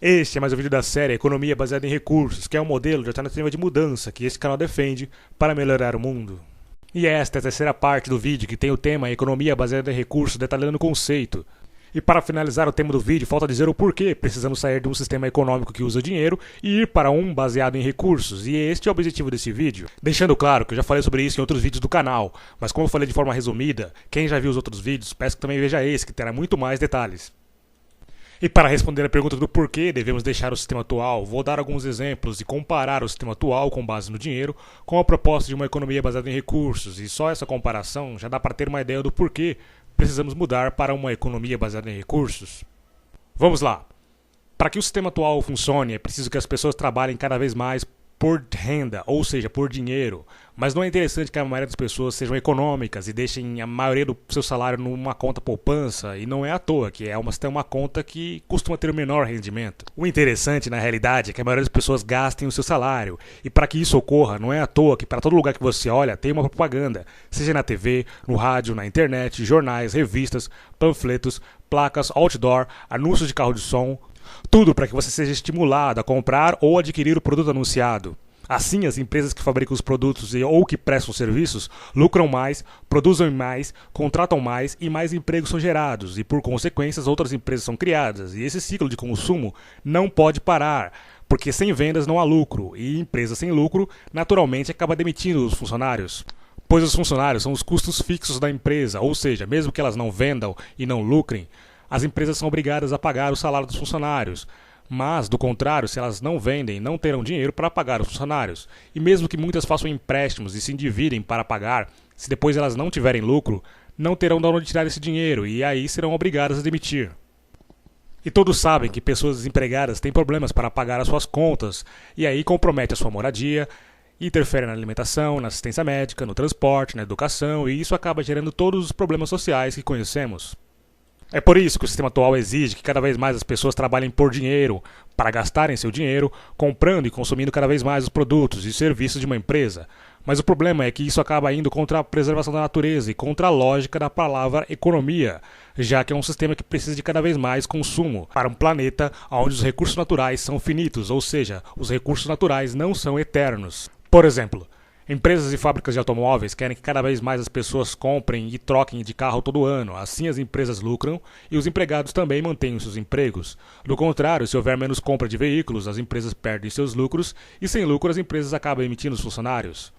Este é mais um vídeo da série Economia Baseada em Recursos, que é um modelo de alternativa de mudança que este canal defende para melhorar o mundo. E esta é a terceira parte do vídeo que tem o tema Economia Baseada em Recursos, detalhando o conceito. E para finalizar o tema do vídeo, falta dizer o porquê precisamos sair de um sistema econômico que usa dinheiro e ir para um baseado em recursos, e este é o objetivo desse vídeo. Deixando claro que eu já falei sobre isso em outros vídeos do canal, mas como eu falei de forma resumida, quem já viu os outros vídeos, peço que também veja esse, que terá muito mais detalhes. E para responder a pergunta do porquê devemos deixar o sistema atual, vou dar alguns exemplos e comparar o sistema atual com base no dinheiro com a proposta de uma economia baseada em recursos, e só essa comparação já dá para ter uma ideia do porquê precisamos mudar para uma economia baseada em recursos. Vamos lá! Para que o sistema atual funcione, é preciso que as pessoas trabalhem cada vez mais por renda, ou seja, por dinheiro. Mas não é interessante que a maioria das pessoas sejam econômicas e deixem a maioria do seu salário numa conta poupança, e não é à toa que tem uma conta que costuma ter o menor rendimento. O interessante, na realidade, é que a maioria das pessoas gastem o seu salário, e para que isso ocorra, não é à toa que para todo lugar que você olha tem uma propaganda, seja na TV, no rádio, na internet, jornais, revistas, panfletos, placas, outdoor, anúncios de carro de som, tudo para que você seja estimulado a comprar ou adquirir o produto anunciado. Assim, as empresas que fabricam os produtos ou que prestam serviços lucram mais, produzem mais, contratam mais e mais empregos são gerados, e por consequência outras empresas são criadas. E esse ciclo de consumo não pode parar, porque sem vendas não há lucro, e empresa sem lucro naturalmente acaba demitindo os funcionários. Pois os funcionários são os custos fixos da empresa, ou seja, mesmo que elas não vendam e não lucrem, as empresas são obrigadas a pagar o salário dos funcionários. Mas, do contrário, se elas não vendem, não terão dinheiro para pagar os funcionários. E mesmo que muitas façam empréstimos e se endividem para pagar, se depois elas não tiverem lucro, não terão de onde tirar esse dinheiro e aí serão obrigadas a demitir. E todos sabem que pessoas desempregadas têm problemas para pagar as suas contas, e aí compromete a sua moradia, interfere na alimentação, na assistência médica, no transporte, na educação, e isso acaba gerando todos os problemas sociais que conhecemos. É por isso que o sistema atual exige que cada vez mais as pessoas trabalhem por dinheiro, para gastarem seu dinheiro, comprando e consumindo cada vez mais os produtos e serviços de uma empresa. Mas o problema é que isso acaba indo contra a preservação da natureza e contra a lógica da palavra economia, já que é um sistema que precisa de cada vez mais consumo para um planeta onde os recursos naturais são finitos, ou seja, os recursos naturais não são eternos. Por exemplo, empresas e fábricas de automóveis querem que cada vez mais as pessoas comprem e troquem de carro todo ano. Assim as empresas lucram e os empregados também mantêm seus empregos. Do contrário, se houver menos compra de veículos, as empresas perdem seus lucros e sem lucro as empresas acabam emitindo os funcionários.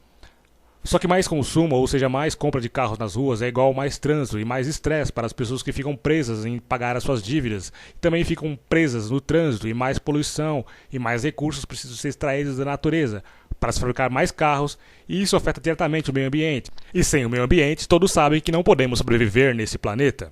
Só que mais consumo, ou seja, mais compra de carros nas ruas é igual a mais trânsito e mais estresse para as pessoas que ficam presas em pagar as suas dívidas. E também ficam presas no trânsito e mais poluição e mais recursos precisam ser extraídos da natureza para se fabricar mais carros, e isso afeta diretamente o meio ambiente. E sem o meio ambiente, todos sabem que não podemos sobreviver nesse planeta.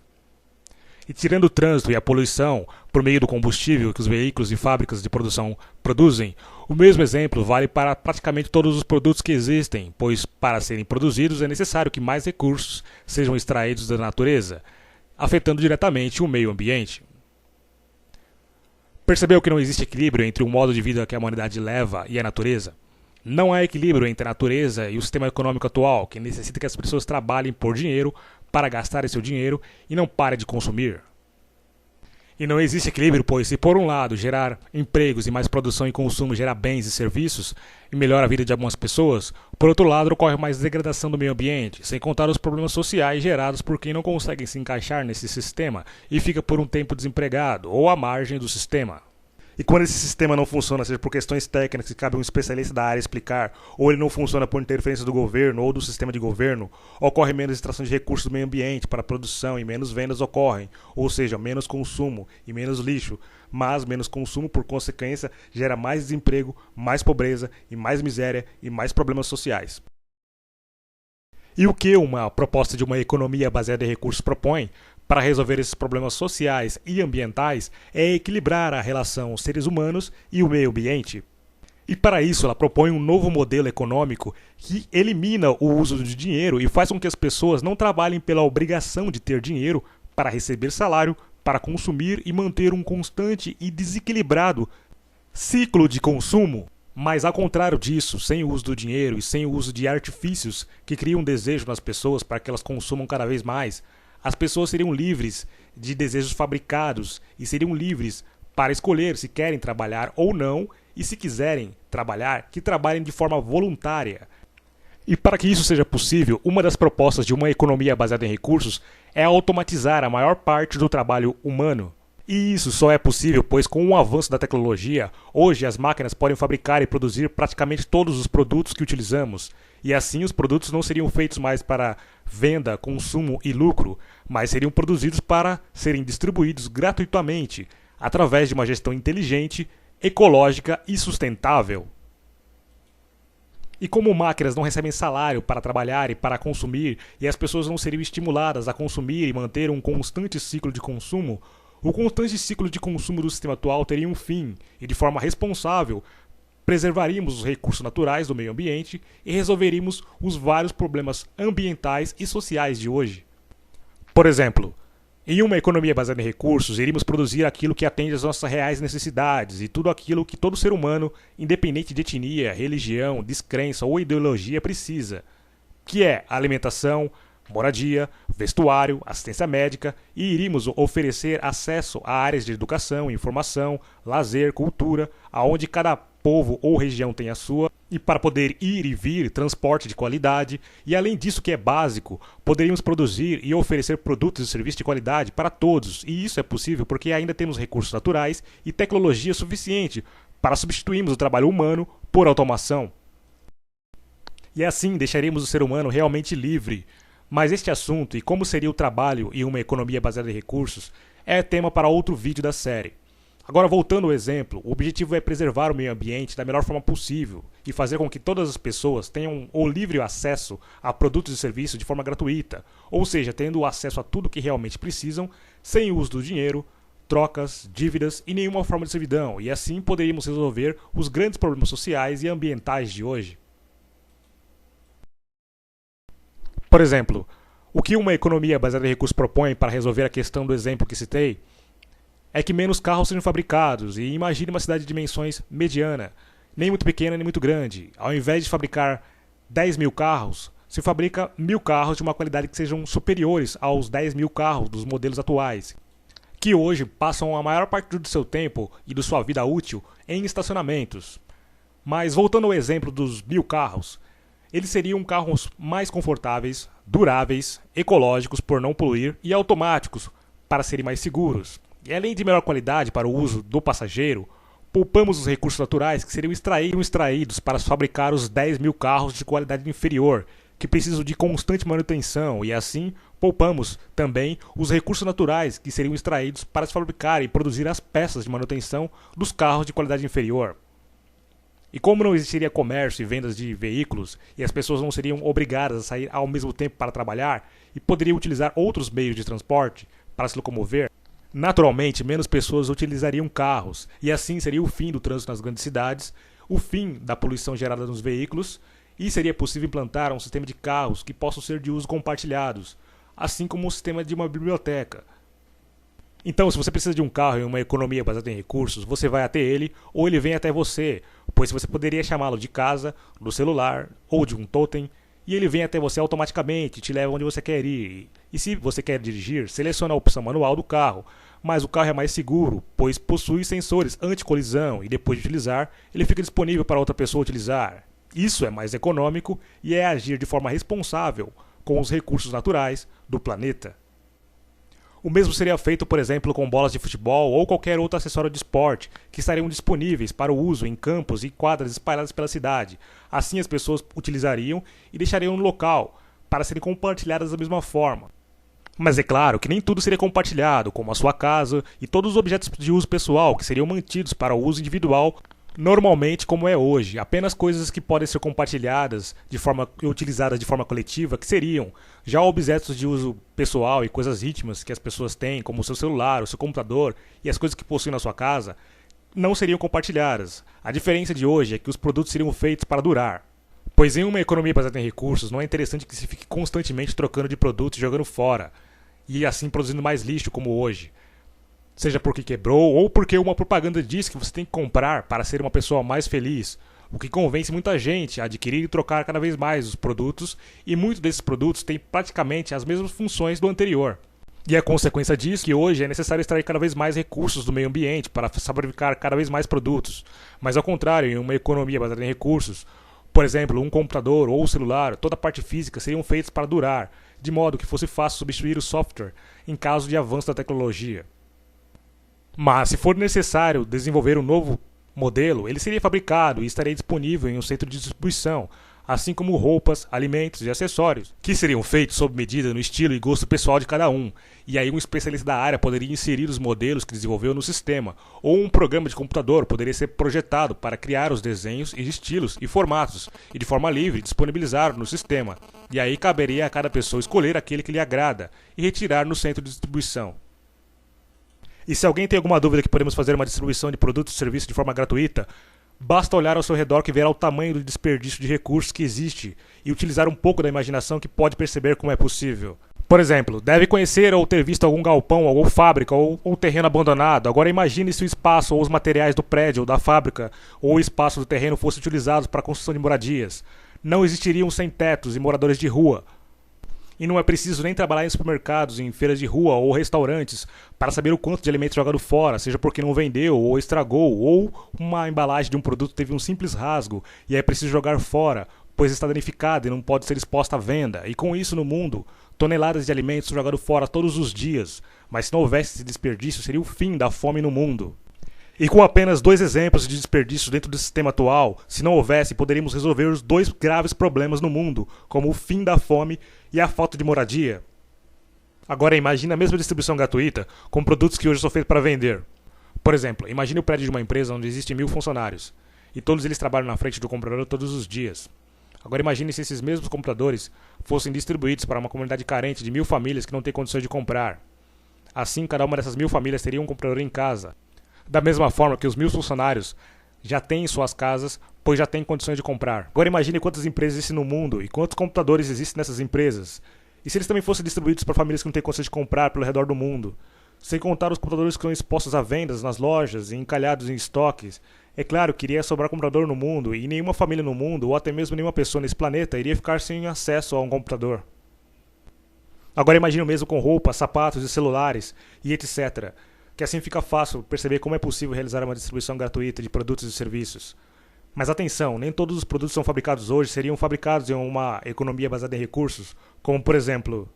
E tirando o trânsito e a poluição por meio do combustível que os veículos e fábricas de produção produzem, o mesmo exemplo vale para praticamente todos os produtos que existem, pois para serem produzidos é necessário que mais recursos sejam extraídos da natureza, afetando diretamente o meio ambiente. Percebeu que não existe equilíbrio entre o modo de vida que a humanidade leva e a natureza? Não há equilíbrio entre a natureza e o sistema econômico atual, que necessita que as pessoas trabalhem por dinheiro para gastarem seu dinheiro e não parem de consumir. E não existe equilíbrio, pois se por um lado gerar empregos e mais produção e consumo gera bens e serviços e melhora a vida de algumas pessoas, por outro lado ocorre mais degradação do meio ambiente, sem contar os problemas sociais gerados por quem não consegue se encaixar nesse sistema e fica por um tempo desempregado ou à margem do sistema. E quando esse sistema não funciona, seja por questões técnicas que cabe a um especialista da área explicar, ou ele não funciona por interferência do governo ou do sistema de governo, ocorre menos extração de recursos do meio ambiente para a produção e menos vendas ocorrem, ou seja, menos consumo e menos lixo, mas menos consumo, por consequência, gera mais desemprego, mais pobreza e mais miséria e mais problemas sociais. E o que uma proposta de uma economia baseada em recursos propõe para resolver esses problemas sociais e ambientais é equilibrar a relação seres humanos e o meio ambiente. E para isso ela propõe um novo modelo econômico que elimina o uso de dinheiro e faz com que as pessoas não trabalhem pela obrigação de ter dinheiro para receber salário, para consumir e manter um constante e desequilibrado ciclo de consumo. Mas ao contrário disso, sem o uso do dinheiro e sem o uso de artifícios que criam um desejo nas pessoas para que elas consumam cada vez mais, as pessoas seriam livres de desejos fabricados e seriam livres para escolher se querem trabalhar ou não, e se quiserem trabalhar, que trabalhem de forma voluntária. E para que isso seja possível, uma das propostas de uma economia baseada em recursos é automatizar a maior parte do trabalho humano. E isso só é possível pois com o avanço da tecnologia, hoje as máquinas podem fabricar e produzir praticamente todos os produtos que utilizamos. E assim os produtos não seriam feitos mais para venda, consumo e lucro, mas seriam produzidos para serem distribuídos gratuitamente, através de uma gestão inteligente, ecológica e sustentável. E como máquinas não recebem salário para trabalhar e para consumir, e as pessoas não seriam estimuladas a consumir e manter um constante ciclo de consumo, o constante ciclo de consumo do sistema atual teria um fim, e de forma responsável, preservaríamos os recursos naturais do meio ambiente e resolveríamos os vários problemas ambientais e sociais de hoje. Por exemplo, em uma economia baseada em recursos, iríamos produzir aquilo que atende às nossas reais necessidades e tudo aquilo que todo ser humano, independente de etnia, religião, descrença ou ideologia, precisa, que é alimentação, moradia, vestuário, assistência médica, e iríamos oferecer acesso a áreas de educação, informação, lazer, cultura, aonde cada povo ou região tem a sua, e para poder ir e vir, transporte de qualidade, e além disso que é básico, poderíamos produzir e oferecer produtos e serviços de qualidade para todos, e isso é possível porque ainda temos recursos naturais e tecnologia suficiente para substituirmos o trabalho humano por automação. E assim deixaríamos o ser humano realmente livre. Mas este assunto e como seria o trabalho em uma economia baseada em recursos é tema para outro vídeo da série. Agora, voltando ao exemplo, o objetivo é preservar o meio ambiente da melhor forma possível e fazer com que todas as pessoas tenham o livre acesso a produtos e serviços de forma gratuita, ou seja, tendo acesso a tudo que realmente precisam, sem o uso do dinheiro, trocas, dívidas e nenhuma forma de servidão, e assim poderíamos resolver os grandes problemas sociais e ambientais de hoje. Por exemplo, o que uma economia baseada em recursos propõe para resolver a questão do exemplo que citei é que menos carros sejam fabricados, e imagine uma cidade de dimensões mediana, nem muito pequena nem muito grande. Ao invés de fabricar 10.000 carros, se fabrica 1.000 carros de uma qualidade que sejam superiores aos 10.000 carros dos modelos atuais, que hoje passam a maior parte do seu tempo e de sua vida útil em estacionamentos. Mas voltando ao exemplo dos 1.000 carros, eles seriam carros mais confortáveis, duráveis, ecológicos por não poluir e automáticos para serem mais seguros. E além de melhor qualidade para o uso do passageiro, poupamos os recursos naturais que seriam extraídos para fabricar os 10.000 carros de qualidade inferior, que precisam de constante manutenção, e assim poupamos também os recursos naturais que seriam extraídos para se fabricar e produzir as peças de manutenção dos carros de qualidade inferior. E como não existiria comércio e vendas de veículos, e as pessoas não seriam obrigadas a sair ao mesmo tempo para trabalhar, e poderiam utilizar outros meios de transporte para se locomover, naturalmente menos pessoas utilizariam carros, e assim seria o fim do trânsito nas grandes cidades, o fim da poluição gerada nos veículos, e seria possível implantar um sistema de carros que possam ser de uso compartilhados, assim como o sistema de uma biblioteca. Então, se você precisa de um carro em uma economia baseada em recursos, você vai até ele ou ele vem até você, pois você poderia chamá-lo de casa, do celular ou de um totem, e ele vem até você automaticamente e te leva onde você quer ir. E se você quer dirigir, seleciona a opção manual do carro, mas o carro é mais seguro, pois possui sensores anti-colisão e depois de utilizar, ele fica disponível para outra pessoa utilizar. Isso é mais econômico e é agir de forma responsável com os recursos naturais do planeta. O mesmo seria feito, por exemplo, com bolas de futebol ou qualquer outro acessório de esporte, que estariam disponíveis para o uso em campos e quadras espalhadas pela cidade. Assim as pessoas utilizariam e deixariam no local, para serem compartilhadas da mesma forma. Mas é claro que nem tudo seria compartilhado, como a sua casa e todos os objetos de uso pessoal, que seriam mantidos para o uso individual, normalmente como é hoje, apenas coisas que podem ser compartilhadas e utilizadas de forma coletiva, que seriam já objetos de uso pessoal e coisas íntimas que as pessoas têm, como o seu celular, o seu computador e as coisas que possuem na sua casa, não seriam compartilhadas. A diferença de hoje é que os produtos seriam feitos para durar. Pois em uma economia baseada em recursos, não é interessante que se fique constantemente trocando de produtos e jogando fora, e assim produzindo mais lixo como hoje. Seja porque quebrou ou porque uma propaganda diz que você tem que comprar para ser uma pessoa mais feliz, o que convence muita gente a adquirir e trocar cada vez mais os produtos, e muitos desses produtos têm praticamente as mesmas funções do anterior. E a consequência disso é que hoje é necessário extrair cada vez mais recursos do meio ambiente para fabricar cada vez mais produtos. Mas ao contrário, em uma economia baseada em recursos, por exemplo, um computador ou um celular, toda a parte física seriam feitos para durar, de modo que fosse fácil substituir o software em caso de avanço da tecnologia. Mas se for necessário desenvolver um novo modelo, ele seria fabricado e estaria disponível em um centro de distribuição, assim como roupas, alimentos e acessórios, que seriam feitos sob medida no estilo e gosto pessoal de cada um. E aí um especialista da área poderia inserir os modelos que desenvolveu no sistema, ou um programa de computador poderia ser projetado para criar os desenhos e estilos e formatos, e de forma livre disponibilizar no sistema. E aí caberia a cada pessoa escolher aquele que lhe agrada e retirar no centro de distribuição. E se alguém tem alguma dúvida que podemos fazer uma distribuição de produtos e serviços de forma gratuita, basta olhar ao seu redor que verá o tamanho do desperdício de recursos que existe e utilizar um pouco da imaginação que pode perceber como é possível. Por exemplo, deve conhecer ou ter visto algum galpão, ou fábrica, ou terreno abandonado. Agora imagine se o espaço ou os materiais do prédio, ou da fábrica, ou o espaço do terreno fossem utilizados para a construção de moradias. Não existiriam sem-tetos e moradores de rua. E não é preciso nem trabalhar em supermercados, em feiras de rua ou restaurantes para saber o quanto de alimento jogado fora, seja porque não vendeu ou estragou, ou uma embalagem de um produto teve um simples rasgo e é preciso jogar fora, pois está danificada e não pode ser exposta à venda. E com isso no mundo, toneladas de alimentos são jogados fora todos os dias, mas se não houvesse esse desperdício seria o fim da fome no mundo. E com apenas 2 exemplos de desperdício dentro do sistema atual, se não houvesse, poderíamos resolver os 2 graves problemas no mundo, como o fim da fome e a falta de moradia. Agora imagine a mesma distribuição gratuita com produtos que hoje são feitos para vender. Por exemplo, imagine o prédio de uma empresa onde existem 1000 funcionários, e todos eles trabalham na frente do computador todos os dias. Agora imagine se esses mesmos computadores fossem distribuídos para uma comunidade carente de 1000 famílias que não têm condições de comprar. Assim, cada uma dessas 1000 famílias teria um computador em casa. Da mesma forma que os 1000 funcionários já têm em suas casas, pois já têm condições de comprar. Agora imagine quantas empresas existem no mundo e quantos computadores existem nessas empresas. E se eles também fossem distribuídos para famílias que não têm condições de comprar pelo redor do mundo? Sem contar os computadores que estão expostos a vendas nas lojas e encalhados em estoques. É claro que iria sobrar computador no mundo e nenhuma família no mundo, ou até mesmo nenhuma pessoa nesse planeta, iria ficar sem acesso a um computador. Agora imagine o mesmo com roupas, sapatos e celulares e etc. Que assim fica fácil perceber como é possível realizar uma distribuição gratuita de produtos e serviços. Mas atenção, nem todos os produtos que são fabricados hoje seriam fabricados em uma economia baseada em recursos, como por exemplo,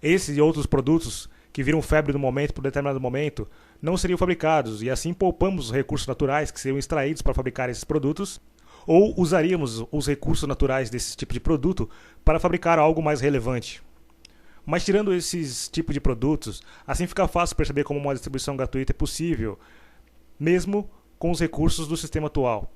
esses e outros produtos que viram febre no momento por determinado momento não seriam fabricados, e assim poupamos os recursos naturais que seriam extraídos para fabricar esses produtos, ou usaríamos os recursos naturais desse tipo de produto para fabricar algo mais relevante. Mas tirando esses tipos de produtos, assim fica fácil perceber como uma distribuição gratuita é possível, mesmo com os recursos do sistema atual.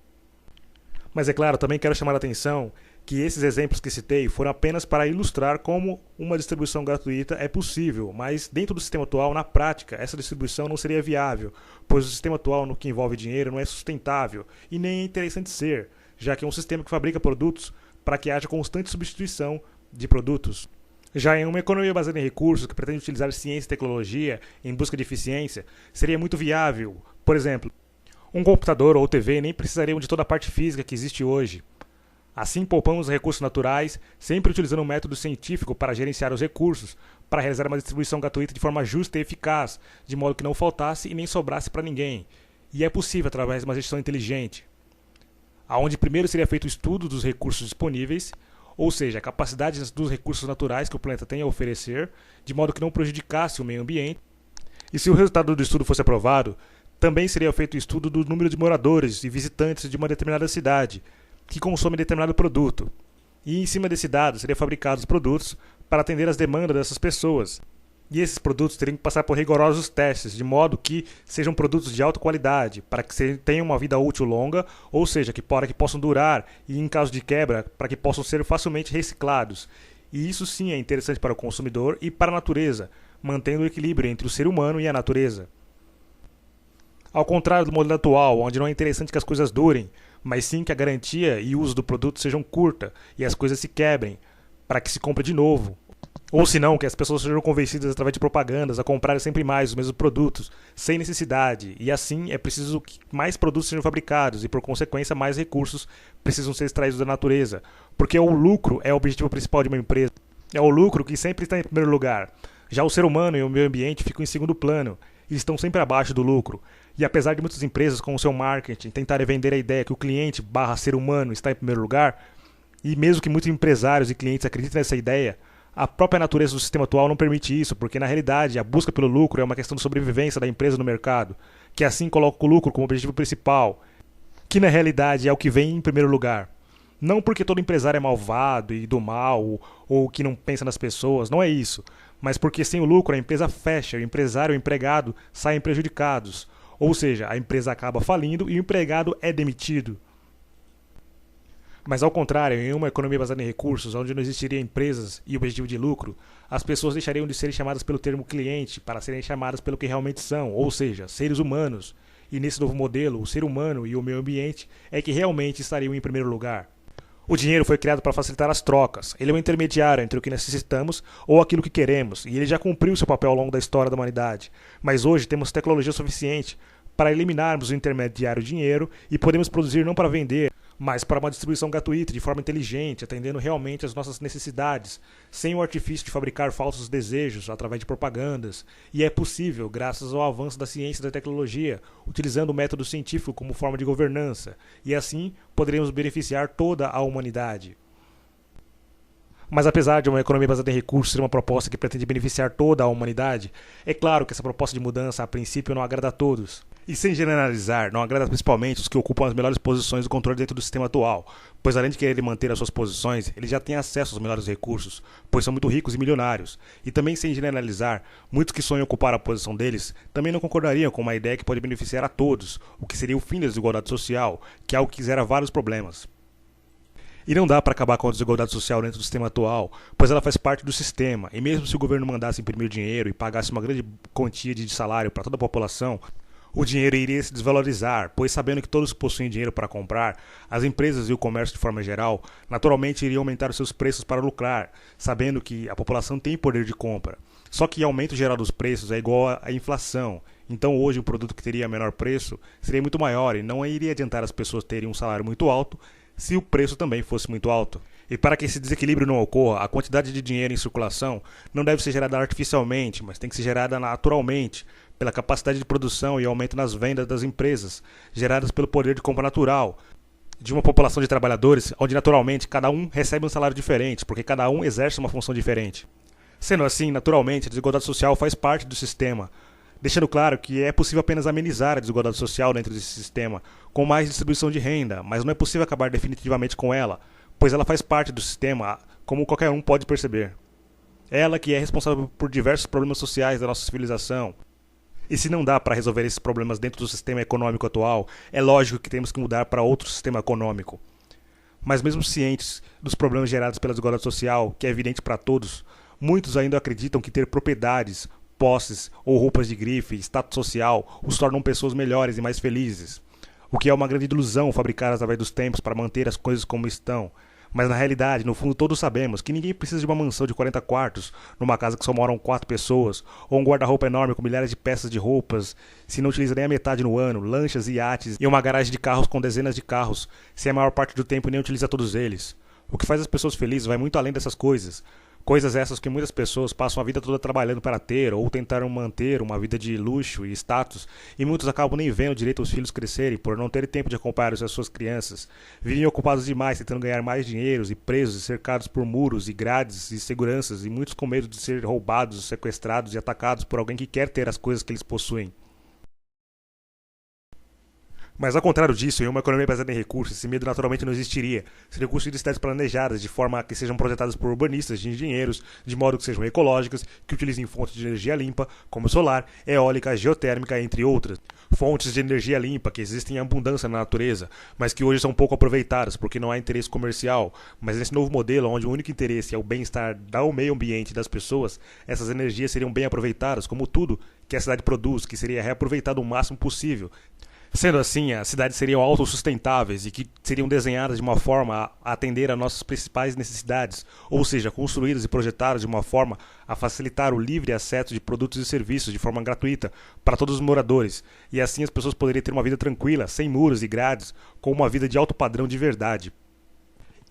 Mas é claro, também quero chamar a atenção que esses exemplos que citei foram apenas para ilustrar como uma distribuição gratuita é possível, mas dentro do sistema atual, na prática, essa distribuição não seria viável, pois o sistema atual no que envolve dinheiro não é sustentável e nem é interessante ser, já que é um sistema que fabrica produtos para que haja constante substituição de produtos. Já em uma economia baseada em recursos que pretende utilizar ciência e tecnologia em busca de eficiência, seria muito viável. Por exemplo, um computador ou TV nem precisariam de toda a parte física que existe hoje. Assim poupamos recursos naturais, sempre utilizando um método científico para gerenciar os recursos, para realizar uma distribuição gratuita de forma justa e eficaz, de modo que não faltasse e nem sobrasse para ninguém. E é possível através de uma gestão inteligente, onde primeiro seria feito o estudo dos recursos disponíveis, ou seja, a capacidade dos recursos naturais que o planeta tem a oferecer, de modo que não prejudicasse o meio ambiente. E se o resultado do estudo fosse aprovado, também seria feito o estudo do número de moradores e visitantes de uma determinada cidade, que consomem determinado produto. E em cima desse dado seriam fabricados produtos para atender às demandas dessas pessoas. E esses produtos teriam que passar por rigorosos testes, de modo que sejam produtos de alta qualidade, para que tenham uma vida útil longa, ou seja, para que possam durar e, em caso de quebra, para que possam ser facilmente reciclados. E isso sim é interessante para o consumidor e para a natureza, mantendo o equilíbrio entre o ser humano e a natureza. Ao contrário do modelo atual, onde não é interessante que as coisas durem, mas sim que a garantia e o uso do produto sejam curta e as coisas se quebrem, para que se compre de novo. Ou se não, que as pessoas sejam convencidas através de propagandas a comprarem sempre mais os mesmos produtos, sem necessidade. E assim é preciso que mais produtos sejam fabricados e, por consequência, mais recursos precisam ser extraídos da natureza. Porque o lucro é o objetivo principal de uma empresa. É o lucro que sempre está em primeiro lugar. Já o ser humano e o meio ambiente ficam em segundo plano e estão sempre abaixo do lucro. E apesar de muitas empresas com o seu marketing tentarem vender a ideia que o cliente barra ser humano está em primeiro lugar, e mesmo que muitos empresários e clientes acreditem nessa ideia, a própria natureza do sistema atual não permite isso, porque na realidade a busca pelo lucro é uma questão de sobrevivência da empresa no mercado, que assim coloca o lucro como objetivo principal, que na realidade é o que vem em primeiro lugar. Não porque todo empresário é malvado e do mal, ou que não pensa nas pessoas, não é isso. Mas porque sem o lucro a empresa fecha, o empresário e o empregado saem prejudicados. Ou seja, a empresa acaba falindo e o empregado é demitido. Mas ao contrário, em uma economia baseada em recursos, onde não existiria empresas e objetivo de lucro, as pessoas deixariam de serem chamadas pelo termo cliente para serem chamadas pelo que realmente são, ou seja, seres humanos. E nesse novo modelo, o ser humano e o meio ambiente é que realmente estariam em primeiro lugar. O dinheiro foi criado para facilitar as trocas. Ele é um intermediário entre o que necessitamos ou aquilo que queremos, e ele já cumpriu seu papel ao longo da história da humanidade. Mas hoje temos tecnologia suficiente para eliminarmos o intermediário dinheiro e podemos produzir não para vender, mas para uma distribuição gratuita, de forma inteligente, atendendo realmente às nossas necessidades, sem o artifício de fabricar falsos desejos através de propagandas. E é possível graças ao avanço da ciência e da tecnologia, utilizando o método científico como forma de governança, e assim poderemos beneficiar toda a humanidade. Mas apesar de uma economia baseada em recursos ser uma proposta que pretende beneficiar toda a humanidade, é claro que essa proposta de mudança a princípio não agrada a todos. E sem generalizar, não agrada principalmente os que ocupam as melhores posições do controle dentro do sistema atual, pois além de querer manter as suas posições, eles já têm acesso aos melhores recursos, pois são muito ricos e milionários. E também sem generalizar, muitos que sonham ocupar a posição deles também não concordariam com uma ideia que pode beneficiar a todos, o que seria o fim da desigualdade social, que é algo que gera vários problemas. E não dá para acabar com a desigualdade social dentro do sistema atual, pois ela faz parte do sistema, e mesmo se o governo mandasse imprimir dinheiro e pagasse uma grande quantia de salário para toda a população, o dinheiro iria se desvalorizar, pois sabendo que todos possuem dinheiro para comprar, as empresas e o comércio de forma geral, naturalmente iriam aumentar os seus preços para lucrar, sabendo que a população tem poder de compra. Só que o aumento geral dos preços é igual à inflação, então hoje o produto que teria menor preço seria muito maior e não iria adiantar as pessoas terem um salário muito alto se o preço também fosse muito alto. E para que esse desequilíbrio não ocorra, a quantidade de dinheiro em circulação não deve ser gerada artificialmente, mas tem que ser gerada naturalmente, pela capacidade de produção e aumento nas vendas das empresas, geradas pelo poder de compra natural, de uma população de trabalhadores, onde naturalmente cada um recebe um salário diferente, porque cada um exerce uma função diferente. Sendo assim, naturalmente, a desigualdade social faz parte do sistema, deixando claro que é possível apenas amenizar a desigualdade social dentro desse sistema, com mais distribuição de renda, mas não é possível acabar definitivamente com ela, pois ela faz parte do sistema, como qualquer um pode perceber. Ela que é responsável por diversos problemas sociais da nossa civilização. E se não dá para resolver esses problemas dentro do sistema econômico atual, é lógico que temos que mudar para outro sistema econômico. Mas mesmo cientes dos problemas gerados pela desigualdade social, que é evidente para todos, muitos ainda acreditam que ter propriedades, posses ou roupas de grife, status social, os tornam pessoas melhores e mais felizes. O que é uma grande ilusão fabricada através dos tempos para manter as coisas como estão. Mas na realidade, no fundo todos sabemos que ninguém precisa de uma mansão de 40 quartos, numa casa que só moram 4 pessoas, ou um guarda-roupa enorme com milhares de peças de roupas, se não utiliza nem a metade no ano, lanchas e iates, e uma garagem de carros com dezenas de carros, se a maior parte do tempo nem utiliza todos eles. O que faz as pessoas felizes vai muito além dessas coisas. Coisas essas que muitas pessoas passam a vida toda trabalhando para ter ou tentaram manter uma vida de luxo e status, e muitos acabam nem vendo direito os filhos crescerem por não terem tempo de acompanhar as suas crianças. Vivem ocupados demais tentando ganhar mais dinheiro e presos e cercados por muros e grades e seguranças, e muitos com medo de ser roubados, sequestrados e atacados por alguém que quer ter as coisas que eles possuem. Mas ao contrário disso, em uma economia baseada em recursos, esse medo naturalmente não existiria. Seriam construídas cidades planejadas, de forma a que sejam projetadas por urbanistas de engenheiros, de modo que sejam ecológicas, que utilizem fontes de energia limpa, como solar, eólica, geotérmica, entre outras. Fontes de energia limpa que existem em abundância na natureza, mas que hoje são pouco aproveitadas, porque não há interesse comercial. Mas nesse novo modelo, onde o único interesse é o bem-estar do meio ambiente e das pessoas, essas energias seriam bem aproveitadas, como tudo que a cidade produz, que seria reaproveitado o máximo possível. Sendo assim, as cidades seriam autossustentáveis e que seriam desenhadas de uma forma a atender a nossas principais necessidades, ou seja, construídas e projetadas de uma forma a facilitar o livre acesso de produtos e serviços de forma gratuita para todos os moradores, e assim as pessoas poderiam ter uma vida tranquila, sem muros e grades, com uma vida de alto padrão de verdade.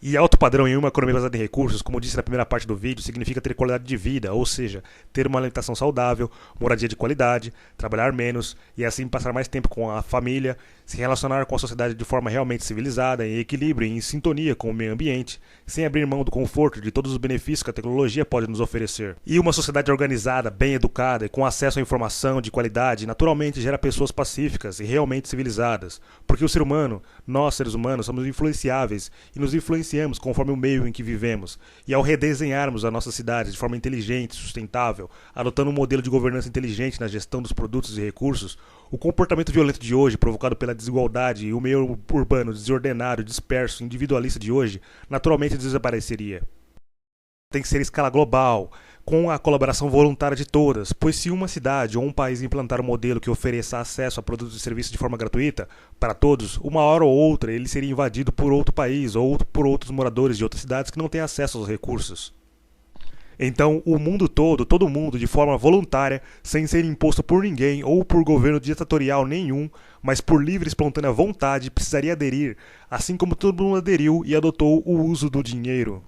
E alto padrão em uma economia baseada em recursos, como disse na primeira parte do vídeo, significa ter qualidade de vida, ou seja, ter uma alimentação saudável, moradia de qualidade, trabalhar menos e assim passar mais tempo com a família, se relacionar com a sociedade de forma realmente civilizada, em equilíbrio e em sintonia com o meio ambiente, sem abrir mão do conforto e de todos os benefícios que a tecnologia pode nos oferecer. E uma sociedade organizada, bem educada e com acesso à informação de qualidade, naturalmente gera pessoas pacíficas e realmente civilizadas, porque o ser humano, nós seres humanos, somos influenciáveis e nos influenciamos conforme o meio em que vivemos, e ao redesenharmos a nossa cidade de forma inteligente e sustentável, adotando um modelo de governança inteligente na gestão dos produtos e recursos, o comportamento violento de hoje, provocado pela desigualdade e o meio urbano desordenado, disperso, individualista de hoje, naturalmente desapareceria. Tem que ser em escala global, com a colaboração voluntária de todas, pois se uma cidade ou um país implantar um modelo que ofereça acesso a produtos e serviços de forma gratuita para todos, uma hora ou outra ele seria invadido por outro país ou por outros moradores de outras cidades que não têm acesso aos recursos. Então, o mundo todo mundo, de forma voluntária, sem ser imposto por ninguém ou por governo ditatorial nenhum, mas por livre e espontânea vontade, precisaria aderir, assim como todo mundo aderiu e adotou o uso do dinheiro.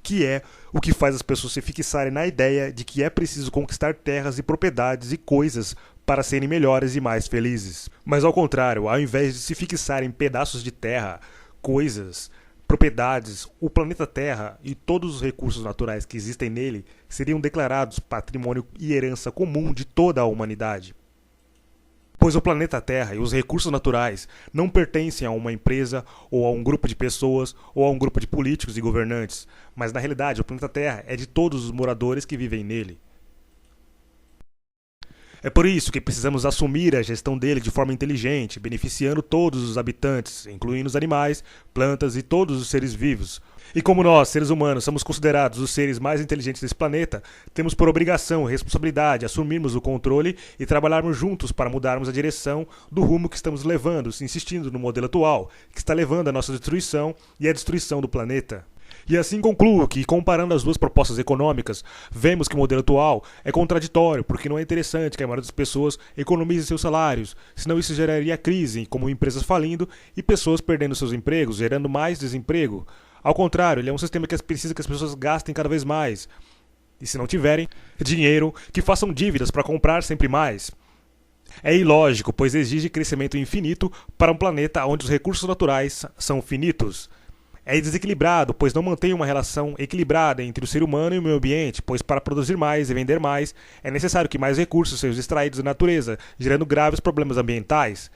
Que é o que faz as pessoas se fixarem na ideia de que é preciso conquistar terras e propriedades e coisas para serem melhores e mais felizes. Mas ao contrário, ao invés de se fixar em pedaços de terra, coisas, propriedades, o planeta Terra e todos os recursos naturais que existem nele seriam declarados patrimônio e herança comum de toda a humanidade. Pois o planeta Terra e os recursos naturais não pertencem a uma empresa ou a um grupo de pessoas ou a um grupo de políticos e governantes, mas na realidade o planeta Terra é de todos os moradores que vivem nele. É por isso que precisamos assumir a gestão dele de forma inteligente, beneficiando todos os habitantes, incluindo os animais, plantas e todos os seres vivos. E como nós, seres humanos, somos considerados os seres mais inteligentes desse planeta, temos por obrigação e responsabilidade assumirmos o controle e trabalharmos juntos para mudarmos a direção do rumo que estamos levando, insistindo no modelo atual, que está levando à nossa destruição e à destruição do planeta. E assim concluo que, comparando as duas propostas econômicas, vemos que o modelo atual é contraditório, porque não é interessante que a maioria das pessoas economize seus salários, senão isso geraria crise, como empresas falindo e pessoas perdendo seus empregos, gerando mais desemprego. Ao contrário, ele é um sistema que precisa que as pessoas gastem cada vez mais, e se não tiverem dinheiro, que façam dívidas para comprar sempre mais. É ilógico, pois exige crescimento infinito para um planeta onde os recursos naturais são finitos. É desequilibrado, pois não mantém uma relação equilibrada entre o ser humano e o meio ambiente, pois para produzir mais e vender mais, é necessário que mais recursos sejam extraídos da natureza, gerando graves problemas ambientais.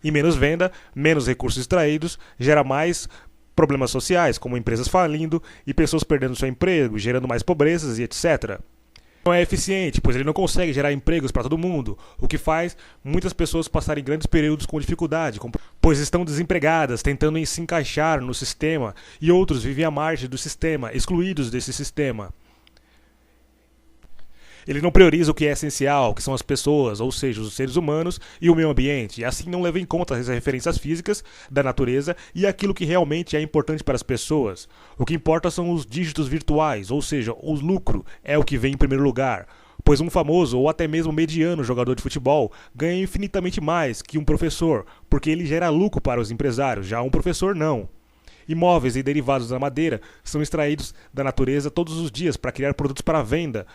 E menos venda, menos recursos extraídos, gera mais problemas sociais, como empresas falindo e pessoas perdendo seu emprego, gerando mais pobrezas e etc. Não é eficiente, pois ele não consegue gerar empregos para todo mundo, o que faz muitas pessoas passarem grandes períodos com dificuldade, pois estão desempregadas, tentando se encaixar no sistema, e outros vivem à margem do sistema, excluídos desse sistema. Ele não prioriza o que é essencial, que são as pessoas, ou seja, os seres humanos e o meio ambiente, e assim não leva em conta as referências físicas da natureza e aquilo que realmente é importante para as pessoas. O que importa são os dígitos virtuais, ou seja, o lucro é o que vem em primeiro lugar, pois um famoso ou até mesmo mediano jogador de futebol ganha infinitamente mais que um professor, porque ele gera lucro para os empresários, já um professor não. Imóveis e derivados da madeira são extraídos da natureza todos os dias para criar produtos para venda,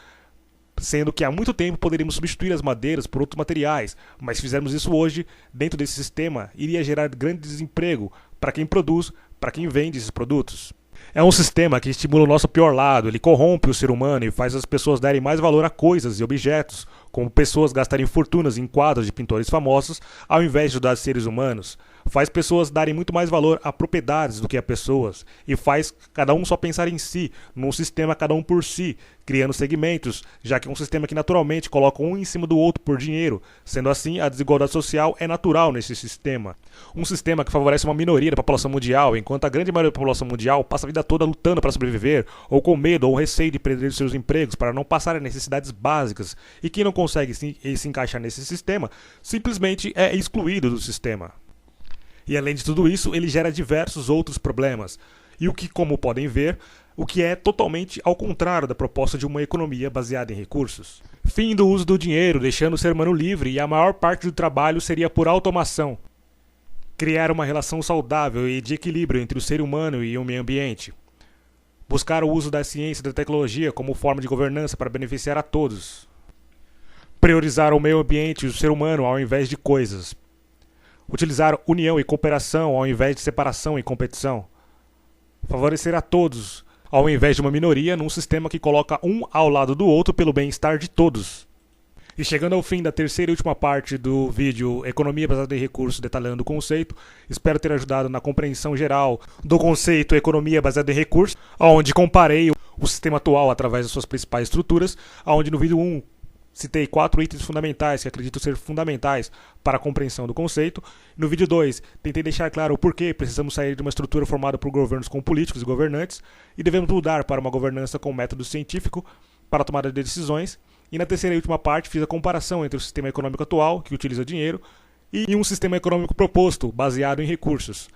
sendo que há muito tempo poderíamos substituir as madeiras por outros materiais, mas se fizermos isso hoje, dentro desse sistema, iria gerar grande desemprego para quem produz, para quem vende esses produtos. É um sistema que estimula o nosso pior lado, ele corrompe o ser humano e faz as pessoas darem mais valor a coisas e objetos, como pessoas gastarem fortunas em quadros de pintores famosos, ao invés de ajudar seres humanos. Faz pessoas darem muito mais valor a propriedades do que a pessoas, e faz cada um só pensar em si, num sistema cada um por si, criando segmentos, já que é um sistema que naturalmente coloca um em cima do outro por dinheiro. Sendo assim, a desigualdade social é natural nesse sistema. Um sistema que favorece uma minoria da população mundial, enquanto a grande maioria da população mundial passa a vida toda lutando para sobreviver, ou com medo ou receio de perder seus empregos para não passar as necessidades básicas, e quem não consegue se encaixar nesse sistema, simplesmente é excluído do sistema. E além de tudo isso, ele gera diversos outros problemas. E o que, como podem ver, o que é totalmente ao contrário da proposta de uma economia baseada em recursos. Fim do uso do dinheiro, deixando o ser humano livre, e a maior parte do trabalho seria por automação. Criar uma relação saudável e de equilíbrio entre o ser humano e o meio ambiente. Buscar o uso da ciência e da tecnologia como forma de governança para beneficiar a todos. Priorizar o meio ambiente e o ser humano ao invés de coisas. Utilizar união e cooperação ao invés de separação e competição. Favorecer a todos, ao invés de uma minoria num sistema que coloca um ao lado do outro pelo bem-estar de todos. E chegando ao fim da terceira e última parte do vídeo Economia Baseada em Recursos detalhando o conceito, espero ter ajudado na compreensão geral do conceito Economia Baseada em Recursos, onde comparei o sistema atual através das suas principais estruturas, onde no vídeo 1 citei 4 itens fundamentais que acredito ser fundamentais para a compreensão do conceito. No vídeo 2, tentei deixar claro o porquê precisamos sair de uma estrutura formada por governos com políticos e governantes e devemos mudar para uma governança com método científico para a tomada de decisões. E na terceira e última parte, fiz a comparação entre o sistema econômico atual, que utiliza dinheiro, e um sistema econômico proposto, baseado em recursos.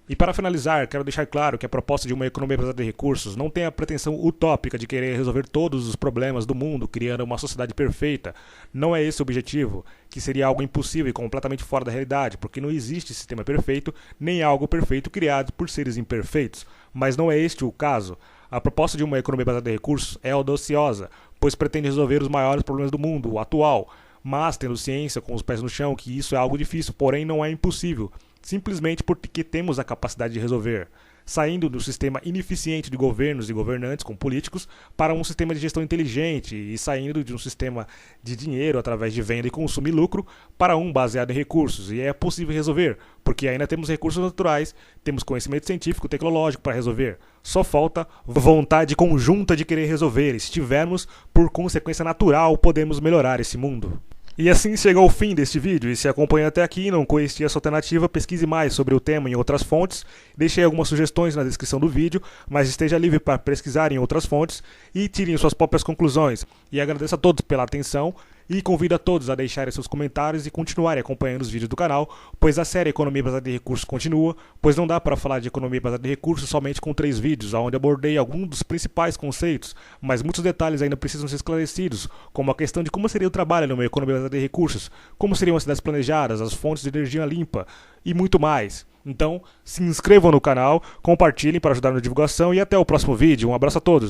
E para finalizar, quero deixar claro que a proposta de uma economia baseada em recursos não tem a pretensão utópica de querer resolver todos os problemas do mundo, criando uma sociedade perfeita. Não é esse o objetivo, que seria algo impossível e completamente fora da realidade, porque não existe sistema perfeito, nem algo perfeito criado por seres imperfeitos. Mas não é este o caso. A proposta de uma economia baseada em recursos é audaciosa, pois pretende resolver os maiores problemas do mundo, o atual, mas tendo ciência com os pés no chão que isso é algo difícil, porém não é impossível, simplesmente porque temos a capacidade de resolver, saindo do sistema ineficiente de governos e governantes com políticos para um sistema de gestão inteligente e saindo de um sistema de dinheiro através de venda e consumo e lucro para um baseado em recursos. E é possível resolver, porque ainda temos recursos naturais, temos conhecimento científico e tecnológico para resolver. Só falta vontade conjunta de querer resolver. E se tivermos, por consequência natural, podemos melhorar esse mundo. E assim chega ao fim deste vídeo, e se acompanha até aqui e não conhecia essa alternativa, pesquise mais sobre o tema em outras fontes, deixei algumas sugestões na descrição do vídeo, mas esteja livre para pesquisar em outras fontes e tirem suas próprias conclusões. E agradeço a todos pela atenção e convido a todos a deixarem seus comentários e continuarem acompanhando os vídeos do canal, pois a série Economia Baseada em Recursos continua, pois não dá para falar de economia baseada em recursos somente com 3 vídeos, onde abordei alguns dos principais conceitos, mas muitos detalhes ainda precisam ser esclarecidos, como a questão de como seria o trabalho numa economia baseada em recursos, como seriam as cidades planejadas, as fontes de energia limpa e muito mais. Então, se inscrevam no canal, compartilhem para ajudar na divulgação e até o próximo vídeo. Um abraço a todos!